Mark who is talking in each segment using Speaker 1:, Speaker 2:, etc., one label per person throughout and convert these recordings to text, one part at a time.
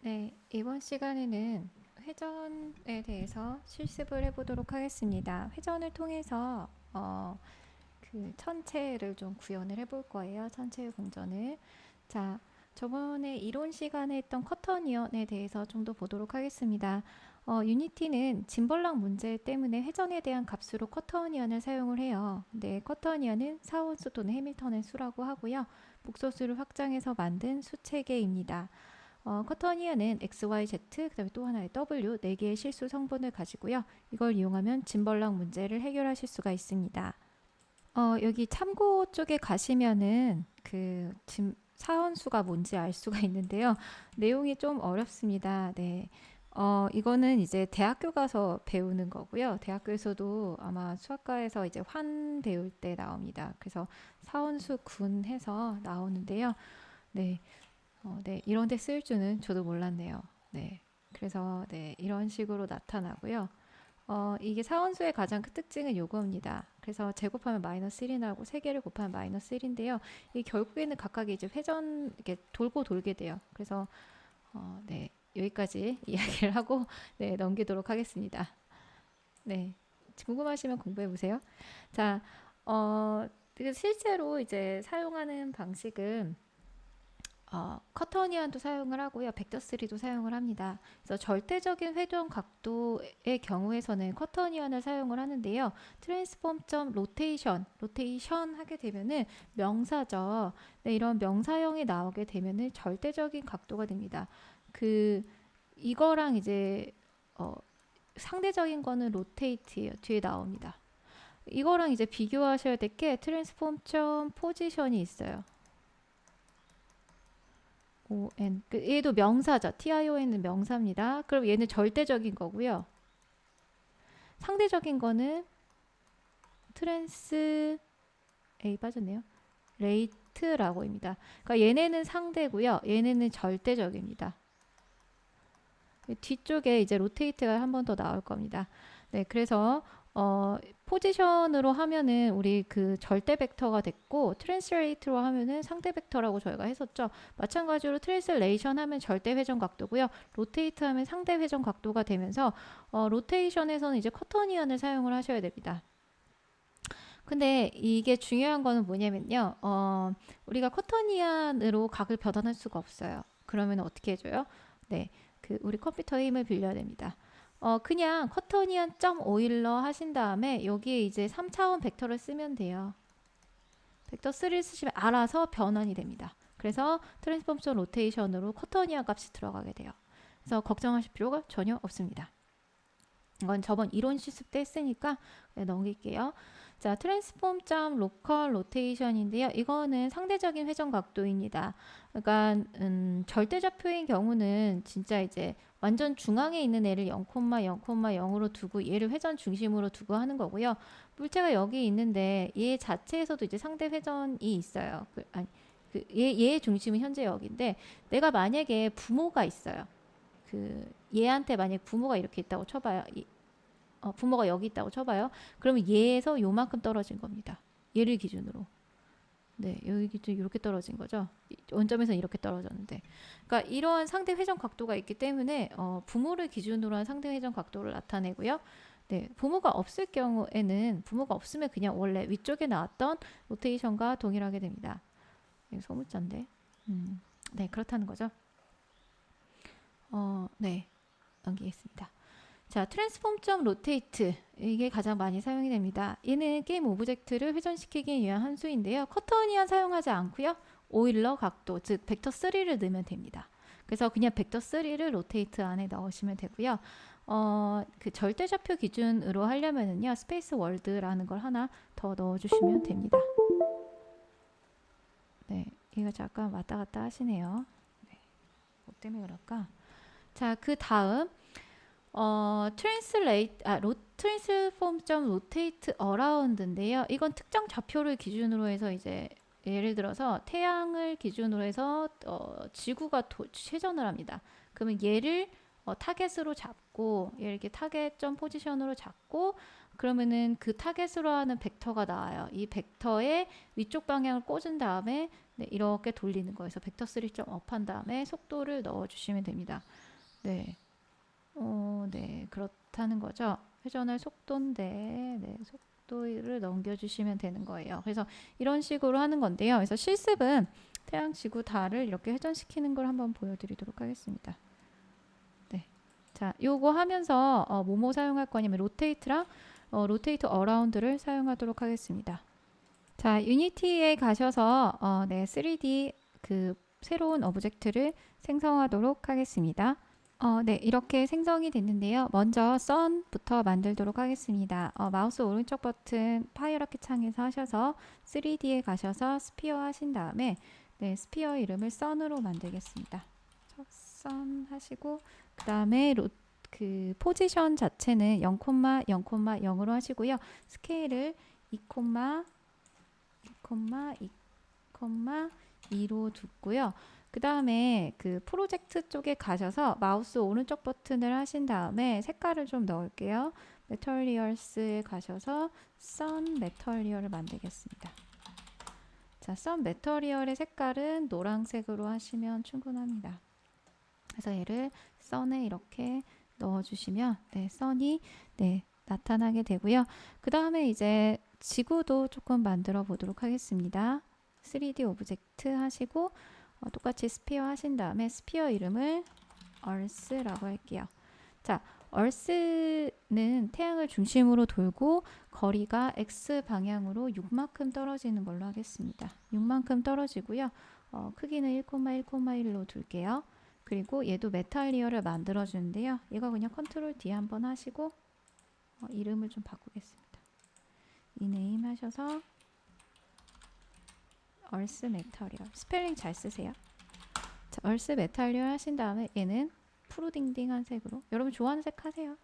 Speaker 1: 네, 이번 시간에는 회전에 대해서 실습을 해보도록 하겠습니다. 회전을 통해서 그 천체를 좀 구현을 해볼 거예요. 천체의 공전을. 자, 저번에 이론 시간에 했던 커터니언에 대해서 좀 더 보도록 하겠습니다. 유니티는 짐벌락 문제 때문에 회전에 대한 값으로 커터니언을 사용을 해요. 근데 커터니언은 사원수 또는 해밀턴의 수라고 하고요. 복소수를 확장해서 만든 수체계입니다. 커터니아는 X, Y, Z, 그 다음에 또 하나의 W, 4개의 실수 성분을 가지고요. 이걸 이용하면 짐벌락 문제를 해결하실 수가 있습니다. 여기 참고 쪽에 가시면은 사원수가 뭔지 알 수가 있는데요. 내용이 좀 어렵습니다. 네. 이거는 이제 대학교 가서 배우는 거고요. 대학교에서도 아마 수학과에서 이제 환 배울 때 나옵니다. 그래서 사원수 군 해서 나오는데요. 네. 네, 이런 데 쓸 줄은 저도 몰랐네요. 네. 그래서 네, 이런 식으로 나타나고요. 이게 사원수의 가장 큰 특징은 요겁니다. 그래서 제곱하면 마이너스 1이 나오고 세 개를 곱하면 마이너스 1인데요. 이 결국에는 각각 이제 회전 이렇게 돌고 돌게 돼요. 그래서 네, 여기까지 이야기를 하고 네, 넘기도록 하겠습니다. 네. 궁금하시면 공부해 보세요. 자, 실제로 이제 사용하는 방식은 커터니안도 사용을 하고요. 벡터3도 사용을 합니다. 그래서 절대적인 회전 각도의 경우에서는 커터니안을 사용을 하는데요. 트랜스폼 로테이션 하게 되면은 명사죠. 네, 이런 명사형이 나오게 되면은 절대적인 각도가 됩니다. 그 이거랑 이제 어, 상대적인 거는 로테이트예요. 뒤에 나옵니다. 이거랑 이제 비교하셔야 될 게 트랜스폼 포지션이 있어요. ON. 얘도 명사죠. TION은 명사입니다. 그럼 얘는 절대적인 거고요. 상대적인 거는 트랜스 A 빠졌네요. 레이트라고입니다. 그러니까 얘네는 상대고요. 얘네는 절대적입니다. 뒤쪽에 이제 로테이트가 한 번 더 나올 겁니다. 네, 그래서 포지션으로 하면은 우리 그 절대 벡터가 됐고 트랜스레이트로 하면은 상대 벡터라고 저희가 했었죠. 마찬가지로 트랜스레이션 하면 절대 회전 각도고요. 로테이트 하면 상대 회전 각도가 되면서 로테이션에서는 이제 커터니언을 사용을 하셔야 됩니다. 근데 이게 중요한 거는 뭐냐면요. 우리가 커터니안으로 각을 변환할 수가 없어요. 그러면 어떻게 해줘요? 네, 우리 컴퓨터의 힘을 빌려야 됩니다. 그냥 커터니안 점 오일러 하신 다음에 여기에 이제 3차원 벡터를 쓰면 돼요. 벡터 3를 쓰시면 알아서 변환이 됩니다. 그래서 트랜스폼션 로테이션으로 커터니안 값이 들어가게 돼요. 그래서 걱정하실 필요가 전혀 없습니다. 이건 저번 이론 실습 때 했으니까 넘길게요. 자, 트랜스폼 로컬 로테이션인데요. 이거는 상대적인 회전 각도입니다. 그러니까 절대좌표인 경우는 진짜 이제 완전 중앙에 있는 애를 0,0,0으로 두고 얘를 회전 중심으로 두고 하는 거고요. 물체가 여기 있는데 얘 자체에서도 이제 상대 회전이 있어요. 얘의 중심은 현재 여기인데 내가 만약에 부모가 있어요. 얘한테 만약 부모가 이렇게 있다고 쳐봐요. 부모가 여기 있다고 쳐봐요. 그러면 얘에서 요만큼 떨어진 겁니다. 얘를 기준으로. 네, 여기 기준 이렇게 떨어진 거죠. 원점에서 이렇게 떨어졌는데. 그러니까 이러한 상대 회전 각도가 있기 때문에 부모를 기준으로 한 상대 회전 각도를 나타내고요. 네, 부모가 없을 경우에는 부모가 없으면 그냥 원래 위쪽에 나왔던 로테이션과 동일하게 됩니다. 소문자인데. 네, 그렇다는 거죠. 네, 넘기겠습니다. 자, 트랜스폼 로테이트 이게 가장 많이 사용이 됩니다. 얘는 게임 오브젝트를 회전시키기 위한 함수인데요. 커터니안 사용하지 않고요. 오일러 각도, 즉 벡터 3를 넣으면 됩니다. 그래서 그냥 벡터 3를 로테이트 안에 넣으시면 되고요. 절대좌표 기준으로 하려면은요. 스페이스 월드라는 걸 하나 더 넣어주시면 됩니다. 네, 얘가 잠깐 왔다 갔다 하시네요. 네, 뭐 때문에 그럴까? 자, 그 다음 트랜스폼 로테이트 어라운드인데요. 이건 특정 좌표를 기준으로 해서 이제 예를 들어서 태양을 기준으로 해서 지구가 회전을 합니다. 그러면 얘를 타겟으로 잡고 이렇게 타겟점 포지션으로 잡고 그러면은 그 타겟으로 하는 벡터가 나와요. 이 벡터의 위쪽 방향을 꽂은 다음에 네, 이렇게 돌리는 거에서 벡터 3.up 한 다음에 속도를 넣어주시면 됩니다. 네, 네 그렇다는 거죠. 회전할 속도인데 네, 속도를 넘겨주시면 되는 거예요. 그래서 이런 식으로 하는 건데요. 그래서 실습은 태양, 지구, 달을 이렇게 회전시키는 걸 한번 보여드리도록 하겠습니다. 네, 자, 요거 하면서 뭐뭐 사용할 거냐면 로테이트랑 로테이트 어라운드를 사용하도록 하겠습니다. 자, 유니티에 가셔서 네, 3D 그 새로운 오브젝트를 생성하도록 하겠습니다. 네, 이렇게 생성이 됐는데요. 먼저 선부터 만들도록 하겠습니다. 마우스 오른쪽 버튼 파이어라키 창에서 하셔서 3D에 가셔서 스피어 하신 다음에 네, 스피어 이름을 선으로 만들겠습니다. 선 하시고 그 다음에 그 포지션 자체는 0,0,0으로 하시고요. 스케일을 2,2,2,2로 두고요. 그 다음에 그 프로젝트 쪽에 가셔서 마우스 오른쪽 버튼을 하신 다음에 색깔을 좀 넣을게요. 메터리얼스에 가셔서 선 메터리얼을 만들겠습니다. 자, 선 메터리얼의 색깔은 노란색으로 하시면 충분합니다. 그래서 얘를 선에 이렇게 넣어주시면 네, 선이 네, 나타나게 되고요. 그 다음에 이제 지구도 조금 만들어 보도록 하겠습니다. 3D 오브젝트 하시고 똑같이 스피어 하신 다음에 스피어 이름을 Earth라고 할게요. 자, Earth는 태양을 중심으로 돌고 거리가 X 방향으로 6만큼 떨어지는 걸로 하겠습니다. 6만큼 떨어지고요. 크기는 1,1,1로 둘게요. 그리고 얘도 메탈리어를 만들어 주는데요. 얘가 그냥 컨트롤 D 한번 하시고 이름을 좀 바꾸겠습니다. 이네임 하셔서 얼스 메탈리얼 스펠링 잘 쓰세요. 자, 얼스 메탈리얼 하신 다음에 얘는 푸르딩딩한 색으로 여러분 좋아하는 색 하세요.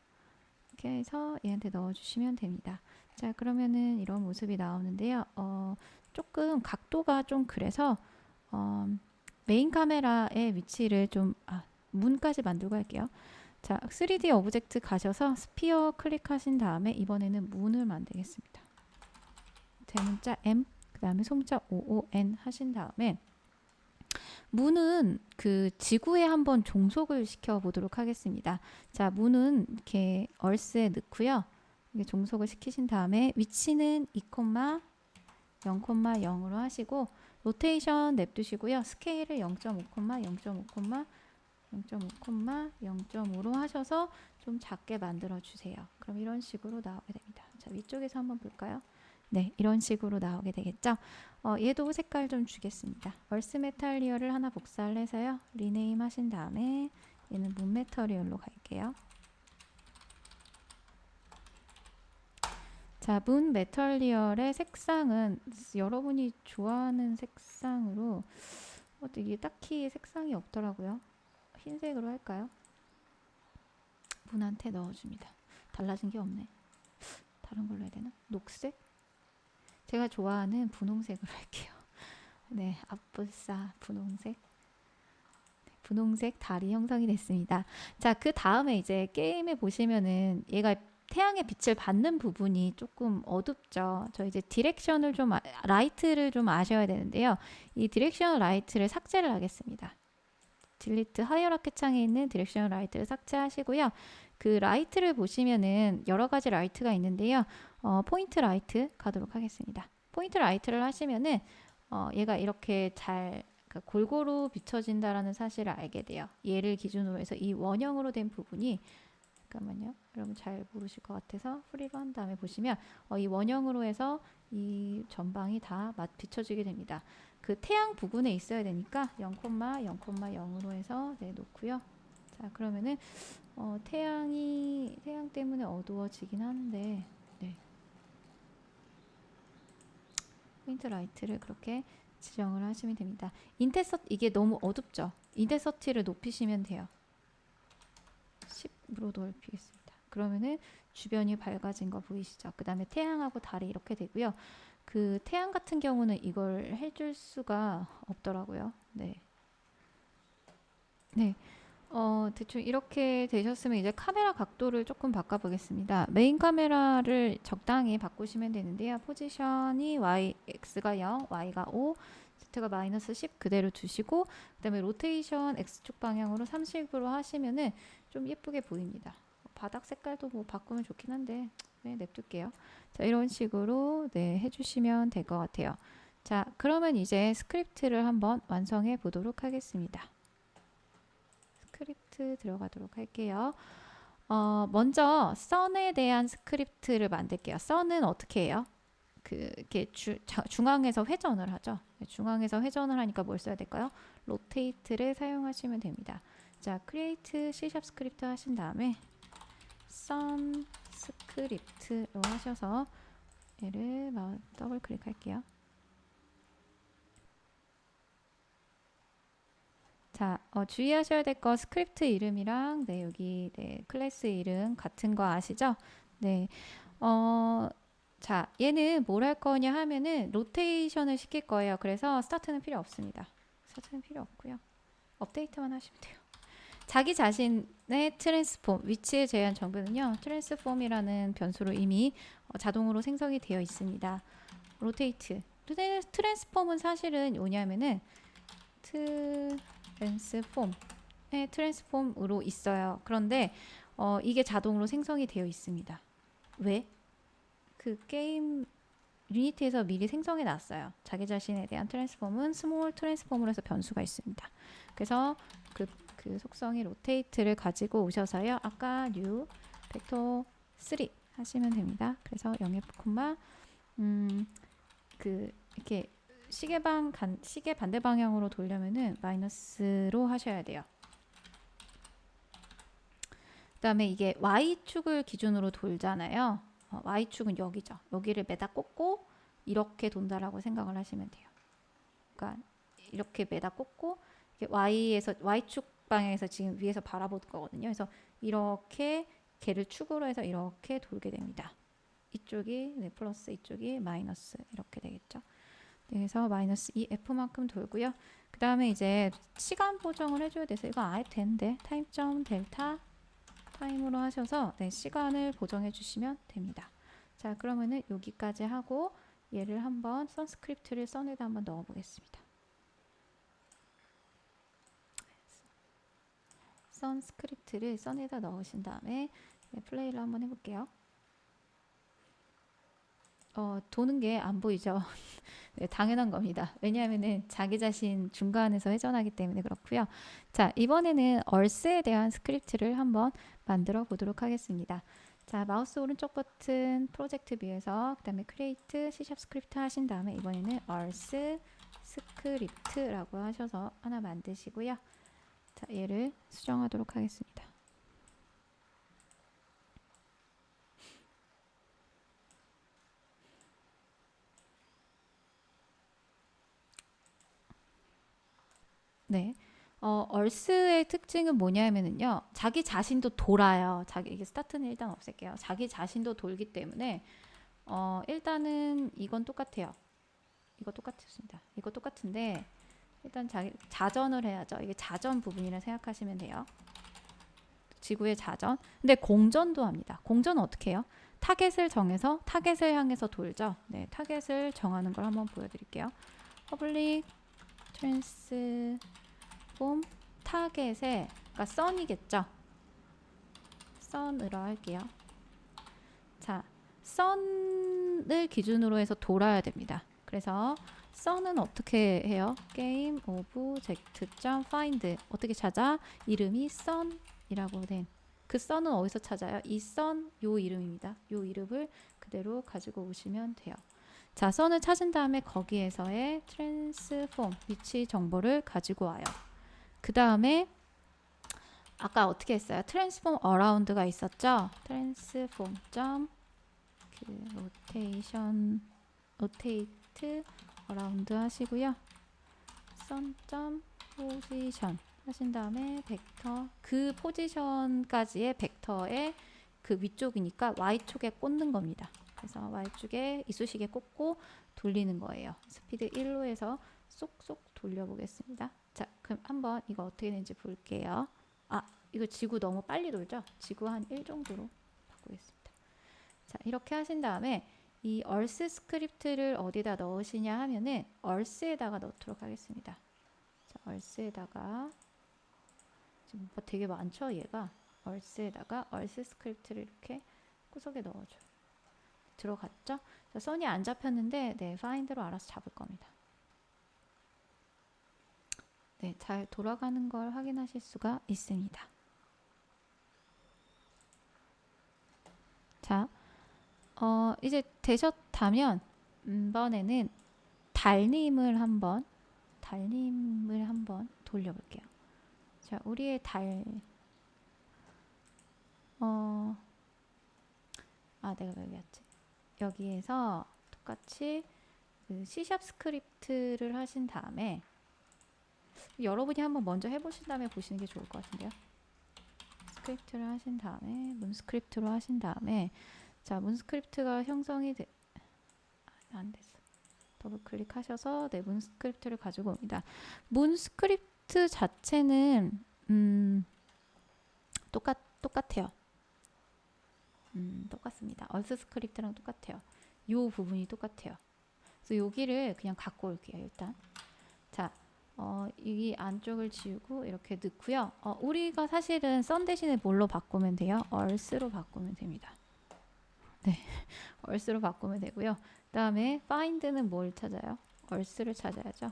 Speaker 1: 이렇게 해서 얘한테 넣어주시면 됩니다. 자, 그러면은 이런 모습이 나오는데요. 조금 각도가 좀 그래서 메인 카메라의 위치를 좀 문까지 만들고 할게요. 자, 3D 오브젝트 가셔서 스피어 클릭하신 다음에 이번에는 문을 만들겠습니다. 대문자 M 그 다음에 소문자 OON 하신 다음에 문은 그 지구에 한번 종속을 시켜 보도록 하겠습니다. 자, 문은 이렇게 얼스에 넣고요. 이게 종속을 시키신 다음에 위치는 2,0,0,0으로 하시고 로테이션 냅두시고요. 스케일을 0.5,0,5로 하셔서 좀 작게 만들어 주세요. 그럼 이런 식으로 나오게 됩니다. 자, 위쪽에서 한번 볼까요? 네, 이런 식으로 나오게 되겠죠. 얘도 색깔 좀 주겠습니다. 얼스 메탈리얼을 하나 복사를 해서요. 리네임 하신 다음에 얘는 문 메터리얼로 갈게요. 자, 문 메탈리얼의 색상은 여러분이 좋아하는 색상으로 이게 딱히 색상이 없더라고요. 흰색으로 할까요? 문한테 넣어줍니다. 달라진 게 없네. 다른 걸로 해야 되나? 녹색? 제가 좋아하는 분홍색으로 할게요. 네, 앞불사 분홍색. 분홍색 달이 형성이 됐습니다. 자, 그 다음에 이제 게임에 보시면은 얘가 태양의 빛을 받는 부분이 조금 어둡죠. 저 이제 디렉션을 좀 라이트를 좀 아셔야 되는데요. 이 디렉션 라이트를 삭제를 하겠습니다. 딜리트 하이어라키 창에 있는 디렉션 라이트를 삭제하시고요. 그 라이트를 보시면은 여러 가지 라이트가 있는데요. 포인트 라이트 가도록 하겠습니다. 포인트 라이트를 하시면은 얘가 이렇게 잘 골고루 비춰진다라는 사실을 알게 돼요. 얘를 기준으로 해서 이 원형으로 된 부분이 잠깐만요. 여러분 잘 모르실 것 같아서 프리로 한 다음에 보시면 이 원형으로 해서 이 전방이 다 비춰지게 됩니다. 그 태양 부분에 있어야 되니까 0,0,0으로 해서 네, 놓고요. 자, 그러면은 태양 때문에 어두워지긴 하는데 네. 포인트 라이트를 그렇게 지정을 하시면 됩니다. 이게 너무 어둡죠? 인텐서티를 높이시면 돼요. 10으로 높이겠습니다. 그러면은 주변이 밝아진 거 보이시죠? 그 다음에 태양하고 달이 이렇게 되고요. 그 태양 같은 경우는 이걸 해줄 수가 없더라고요. 네. 네. 대충 이렇게 되셨으면 이제 카메라 각도를 조금 바꿔보겠습니다. 메인 카메라를 적당히 바꾸시면 되는데요. 포지션이 X가 0, Y가 5, Z가 마이너스 10 그대로 두시고, 그 다음에 로테이션 X축 방향으로 30으로 하시면은 좀 예쁘게 보입니다. 바닥 색깔도 뭐 바꾸면 좋긴 한데, 네, 냅둘게요. 자, 이런 식으로 네, 해주시면 될 것 같아요. 자, 그러면 이제 스크립트를 한번 완성해 보도록 하겠습니다. 스크립트 들어가도록 할게요. 먼저 sun에 대한 스크립트를 만들게요. sun은 어떻게 해요? 이렇게 중앙에서 회전을 하죠. 중앙에서 회전을 하니까 뭘 써야 될까요? rotate를 사용하시면 됩니다. 자, create C# 스크립트 하신 다음에 sun 스크립트로 하셔서 얘를 더블 클릭할게요. 자, 주의하셔야 될 거 스크립트 이름이랑 네, 여기 네, 클래스 이름 같은 거 아시죠? 네. 자, 얘는 뭘 할 거냐 하면은 로테이션을 시킬 거예요. 그래서 스타트는 필요 없습니다. 스타트는 필요 없고요. 업데이트만 하시면 돼요. 자기 자신의 트랜스폼, 위치의 제한 정보는요. 트랜스폼이라는 변수로 이미 자동으로 생성이 되어 있습니다. 로테이트. 트랜스폼은 사실은 뭐냐면은 트랜스폼으로 있어요. 그런데 이게 자동으로 생성이 되어 있습니다. 왜? 그 게임 유니티에서 미리 생성해 놨어요. 자기 자신에 대한 트랜스폼은 스몰 트랜스폼으로 해서 변수가 있습니다. 그래서 그 속성이 로테이트를 가지고 오셔서요. 아까 new 벡터 3 하시면 됩니다. 그래서 0f, 이렇게 시계 반대 방향으로 돌려면은 마이너스로 하셔야 돼요. 그 다음에 이게 Y축을 기준으로 돌잖아요. Y축은 여기죠. 여기를 매다 꽂고 이렇게 돈다라고 생각을 하시면 돼요. 그러니까 이렇게 매다 꽂고 Y축 방향에서 지금 위에서 바라볼 거거든요. 그래서 이렇게 걔를 축으로 해서 이렇게 돌게 됩니다. 이쪽이 네, 플러스, 이쪽이 마이너스 이렇게 되겠죠. 그래서 마이너스 2F만큼 돌고요. 그 다음에 이제 시간 보정을 해줘야 돼서 이거 안 해도 되는데 타임.델타 타임으로 하셔서 네, 시간을 보정해 주시면 됩니다. 자, 그러면은 여기까지 하고 얘를 한번 선 스크립트를 선에다 한번 넣어 보겠습니다. 선 스크립트를 선에다 넣으신 다음에 네, 플레이를 한번 해볼게요. 도는 게 안 보이죠? 네, 당연한 겁니다. 왜냐하면은 자기 자신 중간에서 회전하기 때문에 그렇고요. 자, 이번에는 얼스에 대한 스크립트를 한번 만들어 보도록 하겠습니다. 자, 마우스 오른쪽 버튼 프로젝트 뷰에서 그 다음에 create C# 스크립트 하신 다음에 이번에는 얼스 스크립트라고 하셔서 하나 만드시고요. 자, 얘를 수정하도록 하겠습니다. 네. 얼스의 특징은 뭐냐면은요. 자기 자신도 돌아요. 이게 스타트는 일단 없앨게요. 자기 자신도 돌기 때문에 일단은 이건 똑같아요. 이거 똑같습니다. 이거 똑같은데 일단 자전을 해야죠. 이게 자전 부분이라 생각하시면 돼요. 지구의 자전. 근데 공전도 합니다. 공전은 어떻게 해요? 타겟을 정해서 타겟을 향해서 돌죠. 네, 타겟을 정하는 걸 한번 보여드릴게요. 퍼블릭 트랜스폼 타겟에 그러니까 선이겠죠. 선으로 할게요. 자, 선을 기준으로 해서 돌아야 됩니다. 그래서 선은 어떻게 해요? 게임 오브 z.find 어떻게 찾아? 이름이 선이라고 된 그 선은 어디서 찾아요? 이 선, 요 이름입니다. 요 이름을 그대로 가지고 오시면 돼요. 자, 선을 찾은 다음에 거기에서의 트랜스폼 위치 정보를 가지고 와요. 그 다음에 아까 어떻게 했어요? 트랜스폼 어라운드가 있었죠? 트랜스폼 로테이트 어라운드 하시고요. 선 포지션 하신 다음에 벡터 그 포지션까지의 벡터의 그 위쪽이니까 Y축에 꽂는 겁니다. 그래서 Y축에 이쑤시개 꽂고 돌리는 거예요. 스피드 1로 해서 쏙쏙 돌려보겠습니다. 자, 그럼 한번 이거 어떻게 되는지 볼게요. 이거 지구 너무 빨리 돌죠? 지구 한 1 정도로 바꾸겠습니다. 자, 이렇게 하신 다음에 이 얼스 스크립트를 어디다 넣으시냐 하면은 얼스에다가 넣도록 하겠습니다. 자, 얼스에다가 지금 뭐 되게 많죠, 얘가. 얼스에다가 얼스 스크립트를 이렇게 구석에 넣어줘요. 들어갔죠? 자, 선이 안 잡혔는데 네, 파인드로 알아서 잡을 겁니다. 네, 잘 돌아가는 걸 확인하실 수가 있습니다. 자, 이제 되셨다면 이번에는 달님을 한번 돌려볼게요. 자, 우리의 달 내가 왜 여기였지? 여기에서 똑같이 그 C# 스크립트를 하신 다음에 여러분이 한번 먼저 해보신 다음에 보시는 게 좋을 것 같은데요. 스크립트를 하신 다음에 문 스크립트로 하신 다음에 자, 문 스크립트가 형성이 안 됐어. 더블 클릭하셔서 네, 문 스크립트를 가지고 옵니다. 문 스크립트 자체는 똑같아요. 똑같습니다. 얼스 스크립트랑 똑같아요. 요 부분이 똑같아요. 그래서 여기를 그냥 갖고 올게요. 일단 자, 이 안쪽을 지우고 이렇게 넣고요. 우리가 사실은 썬 대신에 뭘로 바꾸면 돼요? 얼스로 바꾸면 됩니다. 네, 얼스로 바꾸면 되고요. 그 다음에 find는 뭘 찾아요? 얼스를 찾아야죠.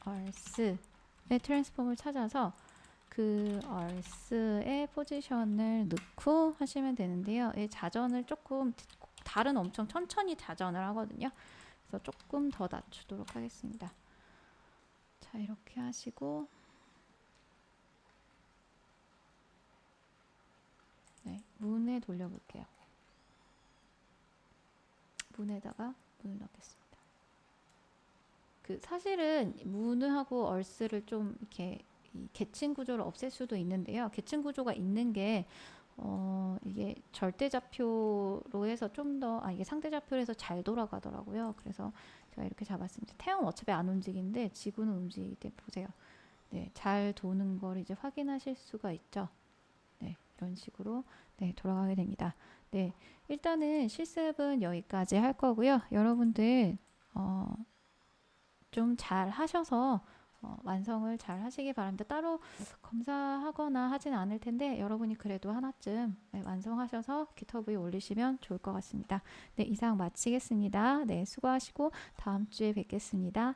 Speaker 1: 얼스의 트랜스폼을 찾아서 그 얼스의 포지션을 넣고 하시면 되는데요. 이 자전을 조금 달은 엄청 천천히 자전을 하거든요. 그래서 조금 더 낮추도록 하겠습니다. 자, 이렇게 하시고 네, 문에 돌려볼게요. 문에다가 문을 넣겠습니다. 그 사실은 문하고 얼스를 좀 이렇게 이 계층 구조를 없앨 수도 있는데요. 계층 구조가 있는 게 이게 절대좌표로 해서 좀 더 이게 상대좌표로 해서 잘 돌아가더라고요. 그래서 제가 이렇게 잡았습니다. 태양 어차피 안 움직이는데 지구는 움직이기 때문에 보세요. 네, 잘 도는 걸 이제 확인하실 수가 있죠. 네, 이런 식으로 네, 돌아가게 됩니다. 네, 일단은 실습은 여기까지 할 거고요. 여러분들 좀 잘 하셔서 완성을 잘 하시기 바랍니다. 따로 검사하거나 하진 않을 텐데 여러분이 그래도 하나쯤 네, 완성하셔서 깃허브에 올리시면 좋을 것 같습니다. 네, 이상 마치겠습니다. 네, 수고하시고 다음 주에 뵙겠습니다.